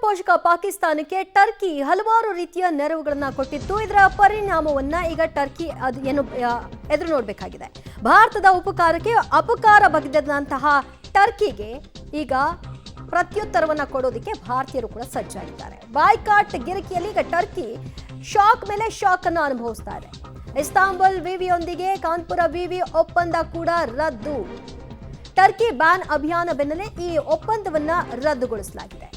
ಪೋಷಕ ಪಾಕಿಸ್ತಾನಕ್ಕೆ ಟರ್ಕಿ ಹಲವಾರು ರೀತಿಯ ನೆರವುಗಳನ್ನ ಕೊಟ್ಟಿತ್ತು. ಇದರ ಪರಿಣಾಮವನ್ನ ಈಗ ಟರ್ಕಿ ಎದುರು ನೋಡಬೇಕಾಗಿದೆ. ಭಾರತದ ಉಪಕಾರಕ್ಕೆ ಅಪಕಾರ ಬಗೆದಂತಹ ಟರ್ಕಿಗೆ ಈಗ ಪ್ರತ್ಯುತ್ತರವನ್ನ ಕೊಡೋದಕ್ಕೆ ಭಾರತೀಯರು ಕೂಡ ಸಜ್ಜಾಗಿದ್ದಾರೆ. ಬಾಯ್ಕಾಟ್ ಗಿರಿಕಿಯಲ್ಲಿ ಈಗ ಟರ್ಕಿ ಶಾಕ್ ಮೇಲೆ ಶಾಕ್ ಅನ್ನು ಅನುಭವಿಸ್ತಾ ಇದೆ. ಇಸ್ತಾಂಬುಲ್ ವಿವಿಯೊಂದಿಗೆ ಕಾನ್ಪುರ ವಿವಿ ಒಪ್ಪಂದ ಕೂಡ ರದ್ದು. ಟರ್ಕಿ ಬ್ಯಾನ್ ಅಭಿಯಾನ ಬೆನ್ನಲ್ಲೇ ಈ ಒಪ್ಪಂದವನ್ನ ರದ್ದುಗೊಳಿಸಲಾಗಿದೆ.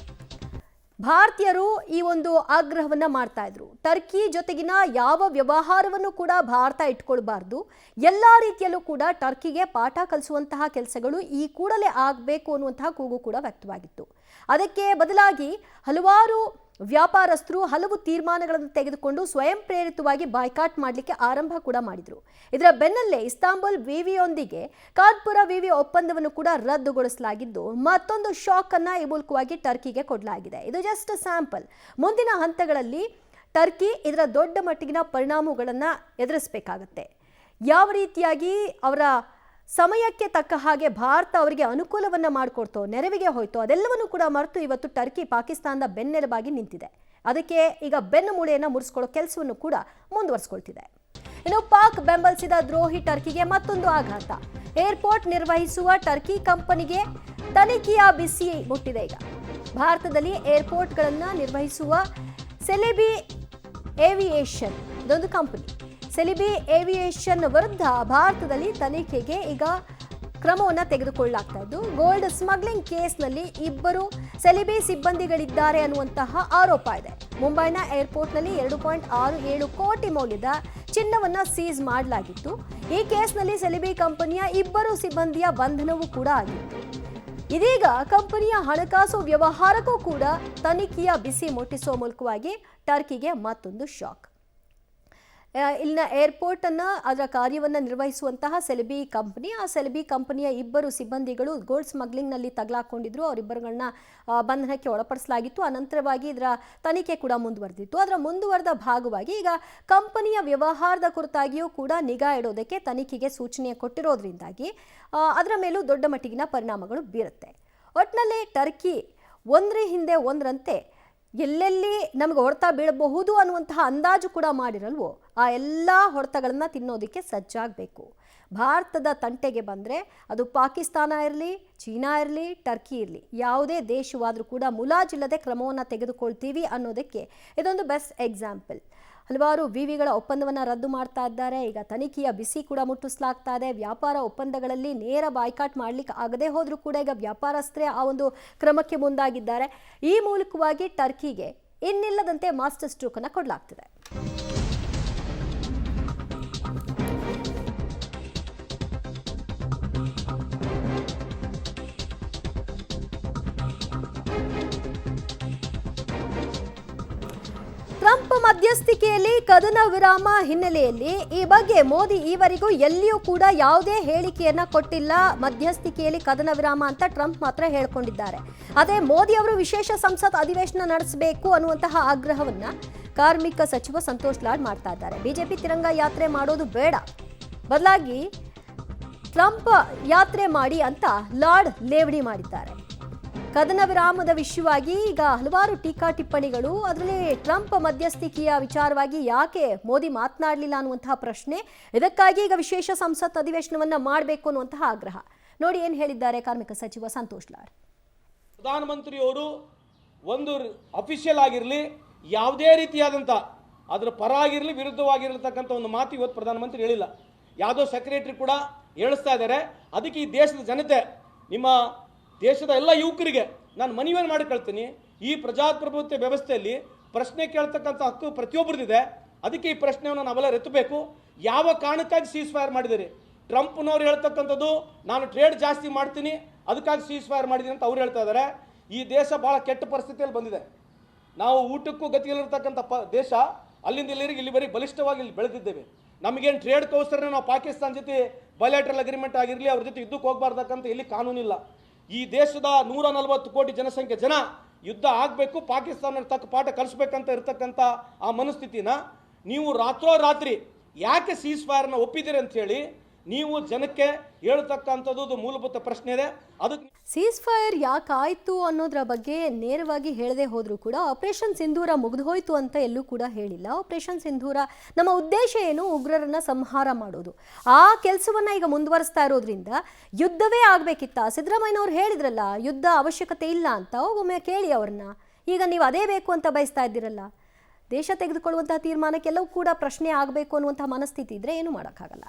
ಭಾರತೀಯರು ಈ ಒಂದು ಆಗ್ರಹವನ್ನ ಮಾಡ್ತಾ ಇದ್ರು. ಟರ್ಕಿ ಜೊತೆಗಿನ ಯಾವ ವ್ಯವಹಾರವನ್ನು ಕೂಡ ಭಾರತ ಇಟ್ಕೊಳ್ಬಾರ್ದು, ಎಲ್ಲಾ ರೀತಿಯಲ್ಲೂ ಕೂಡ ಟರ್ಕಿಗೆ ಪಾಠ ಕಲಿಸುವಂತಹ ಕೆಲಸಗಳು ಈ ಕೂಡಲೇ ಆಗಬೇಕು ಅನ್ನುವಂತಹ ಕೂಗು ಕೂಡ ವ್ಯಕ್ತವಾಗಿತ್ತು. ಅದಕ್ಕೆ ಬದಲಾಗಿ ಹಲವಾರು ವ್ಯಾಪಾರಸ್ಥರು ಹಲವು ತೀರ್ಮಾನಗಳನ್ನು ತೆಗೆದುಕೊಂಡು ಸ್ವಯಂ ಪ್ರೇರಿತವಾಗಿ ಬಾಯ್ಕಾಟ್ ಮಾಡಲಿಕ್ಕೆ ಆರಂಭ ಕೂಡ ಮಾಡಿದ್ರು. ಇದರ ಬೆನ್ನಲ್ಲೇ ಇಸ್ತಾಂಬುಲ್ ವಿವಿಯೊಂದಿಗೆ ಕಾನ್ಪುರ ವಿವಿ ಒಪ್ಪಂದವನ್ನು ಕೂಡ ರದ್ದುಗೊಳಿಸಲಾಗಿದ್ದು ಮತ್ತೊಂದು ಶಾಕ್ ಅನ್ನ ಈ ಮೂಲಕವಾಗಿ ಟರ್ಕಿಗೆ ಕೊಡಲಾಗಿದೆ. ಇದು ಜಸ್ಟ್ ಸ್ಯಾಂಪಲ್. ಮುಂದಿನ ಹಂತಗಳಲ್ಲಿ ಟರ್ಕಿ ಇದರ ದೊಡ್ಡ ಮಟ್ಟಿಗಿನ ಪರಿಣಾಮಗಳನ್ನು ಎದುರಿಸಬೇಕಾಗತ್ತೆ. ಯಾವ ರೀತಿಯಾಗಿ ಅವರ ಸಮಯಕ್ಕೆ ತಕ್ಕ ಹಾಗೆ ಭಾರತ ಅವರಿಗೆ ಅನುಕೂಲವನ್ನ ಮಾಡಿಕೊಡ್ತೋ, ನೆರವಿಗೆ ಹೋಯ್ತೋ, ಅದೆಲ್ಲವನ್ನೂ ಕೂಡ ಮರೆತು ಇವತ್ತು ಟರ್ಕಿ ಪಾಕಿಸ್ತಾನದ ಬೆನ್ನೆಲುಬಾಗಿ ನಿಂತಿದೆ. ಅದಕ್ಕೆ ಈಗ ಬೆನ್ನು ಮೂಳೆಯನ್ನು ಮುರಿಸ್ಕೊಳ್ಳೋ ಕೆಲಸವನ್ನು ಕೂಡ ಮುಂದುವರಿಸಿಕೊಳ್ತಿದೆ. ಇನ್ನು ಪಾಕ್ ಬೆಂಬಲಿಸಿದ ದ್ರೋಹಿ ಟರ್ಕಿಗೆ ಮತ್ತೊಂದು ಆಘಾತ. ಏರ್ಪೋರ್ಟ್ ನಿರ್ವಹಿಸುವ ಟರ್ಕಿ ಕಂಪನಿಗೆ ತನಿಖೆಯ ಬಿಸಿ ಮುಟ್ಟಿದೆ. ಈಗ ಭಾರತದಲ್ಲಿ ಏರ್ಪೋರ್ಟ್ಗಳನ್ನು ನಿರ್ವಹಿಸುವ ಸೆಲೆಬಿ ಏವಿಯೇಷನ್ ಇದೊಂದು ಕಂಪನಿ. ಸೆಲಿಬಿ ಏವಿಯೇಷನ್ ವಿರುದ್ಧ ಭಾರತದಲ್ಲಿ ತನಿಖೆಗೆ ಈಗ ಕ್ರಮವನ್ನು ತೆಗೆದುಕೊಳ್ಳಲಾಗ್ತಾ ಇದ್ದು, ಗೋಲ್ಡ್ ಸ್ಮಗ್ಲಿಂಗ್ ಕೇಸ್ನಲ್ಲಿ ಇಬ್ಬರು ಸೆಲಿಬಿ ಸಿಬ್ಬಂದಿಗಳಿದ್ದಾರೆ ಅನ್ನುವಂತಹ ಆರೋಪ ಇದೆ. ಮುಂಬೈನ ಏರ್ಪೋರ್ಟ್ನಲ್ಲಿ 2.67 ಕೋಟಿ ಮೌಲ್ಯದ ಚಿನ್ನವನ್ನು ಸೀಸ್ ಮಾಡಲಾಗಿತ್ತು. ಈ ಕೇಸ್ನಲ್ಲಿ ಸೆಲಿಬಿ ಕಂಪನಿಯ ಇಬ್ಬರು ಸಿಬ್ಬಂದಿಯ ಬಂಧನವೂ ಕೂಡ ಆಗಿತ್ತು. ಇದೀಗ ಕಂಪನಿಯ ಹಣಕಾಸು ವ್ಯವಹಾರಕ್ಕೂ ಕೂಡ ತನಿಖೆಯ ಬಿಸಿ ಮುಟ್ಟಿಸುವ ಮೂಲಕವಾಗಿ ಟರ್ಕಿಗೆ ಮತ್ತೊಂದು ಶಾಕ್. ಇಲ್ಲಿನ ಏರ್ಪೋರ್ಟ್ ಅನ್ನ ಅದರ ಕಾರ್ಯವನ್ನು ನಿರ್ವಹಿಸುವಂತಹ ಸೆಲೆಬಿ ಕಂಪನಿ, ಆ ಸೆಲೆಬಿ ಕಂಪನಿಯ ಇಬ್ಬರು ಸಿಬ್ಬಂದಿಗಳು ಗೋಲ್ಡ್ ಸ್ಮಗ್ಲಿಂಗ್ ನಲ್ಲಿ ತಗಲಾಕೊಂಡಿದ್ರು. ಅವರಿಬ್ಬರುಗಳನ್ನ ಬಂಧನಕ್ಕೆ ಒಳಪಡಿಸಲಾಗಿತ್ತು. ಅನಂತರವಾಗಿ ಇದರ ತನಿಖೆ ಕೂಡ ಮುಂದುವರೆದಿತ್ತು. ಅದರ ಮುಂದುವರೆದ ಭಾಗವಾಗಿ ಈಗ ಕಂಪನಿಯ ವ್ಯವಹಾರದ ಕುರಿತಾಗಿಯೂ ಕೂಡ ನಿಗಾ ಇಡೋದಕ್ಕೆ ತನಿಖೆಗೆ ಸೂಚನೆ ಕೊಟ್ಟಿರೋದ್ರಿಂದಾಗಿ ಅದರ ಮೇಲೂ ದೊಡ್ಡ ಮಟ್ಟಿಗಿನ ಪರಿಣಾಮಗಳು ಬೀರುತ್ತೆ. ಒಟ್ಟಿನಲ್ಲಿ ಟರ್ಕಿ ಒಂದ್ರ ಹಿಂದೆ ಒಂದರಂತೆ ಎಲ್ಲೆಲ್ಲಿ ನಮಗೆ ಹೊಡೆತ ಬೀಳಬಹುದು ಅನ್ನುವಂತಹ ಅಂದಾಜು ಕೂಡ ಮಾಡಿರಲ್ವೋ ಆ ಎಲ್ಲ ಹೊಡೆತಗಳನ್ನು ತಿನ್ನೋದಕ್ಕೆ ಸಜ್ಜಾಗಬೇಕು. ಭಾರತದ ತಂಟೆಗೆ ಬಂದರೆ ಅದು ಪಾಕಿಸ್ತಾನ ಇರಲಿ, ಚೀನಾ ಇರಲಿ, ಟರ್ಕಿ ಇರಲಿ, ಯಾವುದೇ ದೇಶವಾದರೂ ಕೂಡ ಮುಲಾಜಿಲ್ಲದೆ ಕ್ರಮವನ್ನು ತೆಗೆದುಕೊಳ್ತೀವಿ ಅನ್ನೋದಕ್ಕೆ ಇದೊಂದು ಬೆಸ್ಟ್ ಎಕ್ಸಾಂಪಲ್. ಹಲವಾರು ವಿವಿಗಳ ಒಪ್ಪಂದವನ್ನು ರದ್ದು ಮಾಡ್ತಾ ಇದ್ದಾರೆ. ಈಗ ತನಿಖೆಯ ಬಿಸಿ ಕೂಡ ಮುಟ್ಟಿಸಲಾಗ್ತಾ ಇದೆ. ವ್ಯಾಪಾರ ಒಪ್ಪಂದಗಳಲ್ಲಿ ನೇರ ಬಾಯ್ಕಾಟ್ ಮಾಡಲಿಕ್ಕೆ ಆಗದೆ ಹೋದರೂ ಕೂಡ ಈಗ ವ್ಯಾಪಾರಸ್ಥರೇ ಆ ಒಂದು ಕ್ರಮಕ್ಕೆ ಮುಂದಾಗಿದ್ದಾರೆ. ಈ ಮೂಲಕವಾಗಿ ಟರ್ಕಿಗೆ ಇನ್ನಿಲ್ಲದಂತೆ ಮಾಸ್ಟರ್ ಸ್ಟ್ರೋಕ್ ಅನ್ನು ಕೊಡಲಾಗ್ತಿದೆ. ಟ್ರಂಪ್ ಮಧ್ಯಸ್ಥಿಕೆಯಲ್ಲಿ ಕದನ ವಿರಾಮ ಹಿನ್ನೆಲೆಯಲ್ಲಿ ಈ ಬಗ್ಗೆ ಮೋದಿ ಈವರೆಗೂ ಎಲ್ಲಿಯೂ ಕೂಡ ಯಾವುದೇ ಹೇಳಿಕೆಯನ್ನ ಕೊಟ್ಟಿಲ್ಲ. ಮಧ್ಯಸ್ಥಿಕೆಯಲ್ಲಿ ಕದನ ವಿರಾಮ ಅಂತ ಟ್ರಂಪ್ ಮಾತ್ರ ಹೇಳ್ಕೊಂಡಿದ್ದಾರೆ. ಅದೇ ಮೋದಿ ಅವರು ವಿಶೇಷ ಸಂಸತ್ ಅಧಿವೇಶನ ನಡೆಸಬೇಕು ಅನ್ನುವಂತಹ ಆಗ್ರಹವನ್ನ ಕಾರ್ಮಿಕ ಸಚಿವ ಸಂತೋಷ್ ಲಾಡ್ ಮಾಡ್ತಾ ಇದ್ದಾರೆ. ಬಿಜೆಪಿ ತಿರಂಗ ಯಾತ್ರೆ ಮಾಡೋದು ಬೇಡ, ಬದಲಾಗಿ ಟ್ರಂಪ್ ಯಾತ್ರೆ ಮಾಡಿ ಅಂತ ಲಾಡ್ ಲೇವಡಿ ಮಾಡಿದ್ದಾರೆ. ಕದನ ವಿರಾಮದ ವಿಷಯವಾಗಿ ಈಗ ಹಲವಾರು ಟೀಕಾ ಟಿಪ್ಪಣಿಗಳು, ಅದರಲ್ಲಿ ಟ್ರಂಪ್ ಮಧ್ಯಸ್ಥಿಕೆಯ ವಿಚಾರವಾಗಿ ಯಾಕೆ ಮೋದಿ ಮಾತನಾಡಲಿಲ್ಲ ಅನ್ನುವಂತಹ ಪ್ರಶ್ನೆ, ಇದಕ್ಕಾಗಿ ಈಗ ವಿಶೇಷ ಸಂಸತ್ ಅಧಿವೇಶನವನ್ನ ಮಾಡಬೇಕು ಅನ್ನುವಂತಹ ಆಗ್ರಹ. ನೋಡಿ ಏನು ಹೇಳಿದ್ದಾರೆ ಕಾರ್ಮಿಕ ಸಚಿವ ಸಂತೋಷ್ ಲಾಡ್. ಪ್ರಧಾನಮಂತ್ರಿಯವರು ಒಂದು ಅಫಿಷಿಯಲ್ ಆಗಿರಲಿ, ಯಾವುದೇ ರೀತಿಯಾದಂಥ ಅದರ ಪರ ಆಗಿರಲಿ ವಿರುದ್ಧವಾಗಿರತಕ್ಕಂಥ ಒಂದು ಮಾತು ಇವತ್ತು ಪ್ರಧಾನಮಂತ್ರಿ ಹೇಳಿಲ್ಲ. ಯಾವುದೋ ಸೆಕ್ರೆಟರಿ ಕೂಡ ಹೇಳಿಸ್ತಾ ಇದ್ದಾರೆ. ಅದಕ್ಕೆ ಈ ದೇಶದ ಜನತೆ, ನಿಮ್ಮ ದೇಶದ ಎಲ್ಲ ಯುವಕರಿಗೆ ನಾನು ಮನವಿಯನ್ನು ಮಾಡಿಕೊಳ್ತೀನಿ. ಈ ಪ್ರಜಾಪ್ರಭುತ್ವ ವ್ಯವಸ್ಥೆಯಲ್ಲಿ ಪ್ರಶ್ನೆ ಕೇಳ್ತಕ್ಕಂಥ ಹಕ್ಕು ಪ್ರತಿಯೊಬ್ಬರದಿದೆ. ಅದಕ್ಕೆ ಈ ಪ್ರಶ್ನೆಯನ್ನು ನಾವೆಲ್ಲ ಎತ್ತಬೇಕು. ಯಾವ ಕಾರಣಕ್ಕಾಗಿ ಸೀಸ್ ಫೈರ್ ಮಾಡಿದಿರಿ? ಟ್ರಂಪ್ನವ್ರು ಹೇಳ್ತಕ್ಕಂಥದ್ದು ನಾನು ಟ್ರೇಡ್ ಜಾಸ್ತಿ ಮಾಡ್ತೀನಿ ಅದಕ್ಕಾಗಿ ಸೀಸ್ ಫೈರ್ ಮಾಡಿದ್ದೀನಿ ಅಂತ ಅವ್ರು ಹೇಳ್ತಾ ಇದ್ದಾರೆ. ಈ ದೇಶ ಭಾಳ ಕೆಟ್ಟ ಪರಿಸ್ಥಿತಿಯಲ್ಲಿ ಬಂದಿದೆ. ನಾವು ಊಟಕ್ಕೂ ಗತಿಯಲ್ಲಿರ್ತಕ್ಕಂಥ ದೇಶ, ಅಲ್ಲಿಂದ ಇಲ್ಲಿವರೆಗೆ ಬಲಿಷ್ಠವಾಗಿ ಇಲ್ಲಿ ಬೆಳೆದಿದ್ದೇವೆ. ನಮಗೇನು ಟ್ರೇಡ್ಗೋಸ್ಕರ ನಾವು ಪಾಕಿಸ್ತಾನ ಜೊತೆ ಬಯಲಾಟ್ರಲ್ ಅಗ್ರಿಮೆಂಟ್ ಆಗಿರಲಿ, ಅವ್ರ ಜೊತೆ ಯುದ್ಧಕ್ಕೆ ಹೋಗಬಾರ್ದಕ್ಕಂತ ಇಲ್ಲಿ ಕಾನೂನಿಲ್ಲ. ಈ ದೇಶದ 140 ಕೋಟಿ ಜನಸಂಖ್ಯೆ ಜನ ಯುದ್ಧ ಆಗಬೇಕು, ಪಾಕಿಸ್ತಾನ ತಕ್ಕ ಪಾಠ ಕಲಿಸ್ಬೇಕಂತ ಇರ್ತಕ್ಕಂಥ ಆ ಮನಸ್ಥಿತಿನ ನೀವು ರಾತ್ರೋರಾತ್ರಿ ಯಾಕೆ ಸೀಸ್ ಫೈರ್ನ ಒಪ್ಪಿದ್ದೀರಿ ಅಂತ ಹೇಳಿ ನೀವು ಜನಕ್ಕೆ ಹೇಳ್ತಕ್ಕಂಥದ್ದು ಮೂಲಭೂತ ಪ್ರಶ್ನೆ ಇದೆ. ಅದಕ್ಕೆ ಸೀಸ್ ಫೈರ್ ಯಾಕಾಯ್ತು ಅನ್ನೋದ್ರ ಬಗ್ಗೆ ನೇರವಾಗಿ ಹೇಳದೆ ಹೋದ್ರೂ ಕೂಡ ಆಪರೇಷನ್ ಸಿಂಧೂರ ಮುಗಿದು ಹೋಯ್ತು ಅಂತ ಎಲ್ಲೂ ಕೂಡ ಹೇಳಿಲ್ಲ. ಆಪರೇಷನ್ ಸಿಂಧೂರ ನಮ್ಮ ಉದ್ದೇಶ ಏನು, ಉಗ್ರರನ್ನ ಸಂಹಾರ ಮಾಡೋದು. ಆ ಕೆಲಸವನ್ನ ಈಗ ಮುಂದುವರಿಸ್ತಾ ಇರೋದ್ರಿಂದ ಯುದ್ಧವೇ ಆಗ್ಬೇಕಿತ್ತ? ಸಿದ್ದರಾಮಯ್ಯನವ್ರು ಹೇಳಿದ್ರಲ್ಲ ಯುದ್ಧ ಅವಶ್ಯಕತೆ ಇಲ್ಲ ಅಂತ, ಒಮ್ಮೆ ಕೇಳಿ ಅವ್ರನ್ನ. ಈಗ ನೀವು ಅದೇ ಬೇಕು ಅಂತ ಬಯಸ್ತಾ ಇದ್ದೀರಲ್ಲ. ದೇಶ ತೆಗೆದುಕೊಳ್ಳುವಂತಹ ತೀರ್ಮಾನಕ್ಕೆಲ್ಲವೂ ಕೂಡ ಪ್ರಶ್ನೆ ಆಗಬೇಕು ಅನ್ನುವಂತಹ ಮನಸ್ಥಿತಿ ಇದ್ರೆ ಏನು ಮಾಡೋಕ್ಕಾಗಲ್ಲ.